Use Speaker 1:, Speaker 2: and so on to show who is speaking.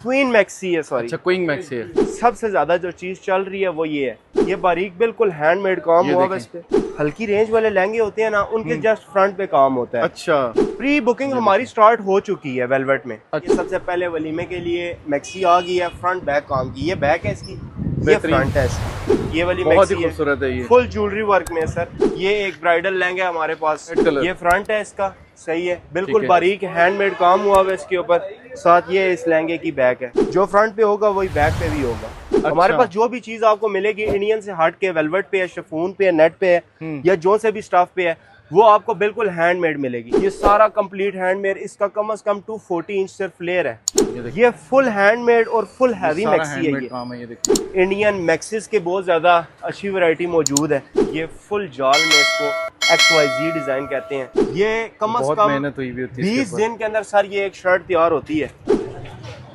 Speaker 1: Queen maxi है, sorry.
Speaker 2: अच्छा queen maxi है।
Speaker 1: सबसे ज्यादा जो चीज चल रही है वो ये है, ये बारीक बिल्कुल हैंडमेड काम
Speaker 2: ये
Speaker 1: हुआ है इस पे। हल्की रेंज वाले लहंगे होते हैं ना, उनके जस्ट फ्रंट पे काम होता है।
Speaker 2: अच्छा
Speaker 1: प्री बुकिंग हमारी स्टार्ट हो चुकी है वेलवेट में। ये सबसे पहले वलीमे के लिए मैक्सी आ गई है, फ्रंट बैक काम की। ये बैक है इसकी, ये फ्रंट है इसकी। ये वाली
Speaker 2: बहुत ही
Speaker 1: मैक्सी
Speaker 2: खूबसूरत है ये।
Speaker 1: फुल ज्वेलरी वर्क में सर। ये एक ब्राइडल लहंगा है हमारे पास।
Speaker 2: Red colour.
Speaker 1: ये फ्रंट है इसका, सही है, बिल्कुल
Speaker 2: ठीक है।
Speaker 1: बारीक हैंडमेड काम हुआ है इसके ऊपर। साथ ये इस लहंगे की बैक है, जो फ्रंट पे होगा वही बैक पे भी होगा। हमारे पास जो भी चीज आपको मिलेगी इंडियन से हट के वेलवेट पे है, शिफॉन पे है, नेट पे है, या जो से भी स्टफ पे है, वो आपको बिल्कुल हैंडमेड मिलेगी। ये सारा कंप्लीट हैंडमेड। इसका कम से कम 240 इंच सिर्फ फ्लेयर है। ये फुल हैंडमेड और फुल हैवी मैक्सी है। ये
Speaker 2: काम है, ये देखिए।
Speaker 1: इंडियन मैक्सिस के बहुत ज्यादा अच्छी वैरायटी मौजूद है। ये फुल जाल में इसको XYZ डिजाइन कहते हैं। ये कम से कम
Speaker 2: मेहनत हुई भी होती है
Speaker 1: 20 दिन के अंदर सर ये एक शर्ट तैयार होती है।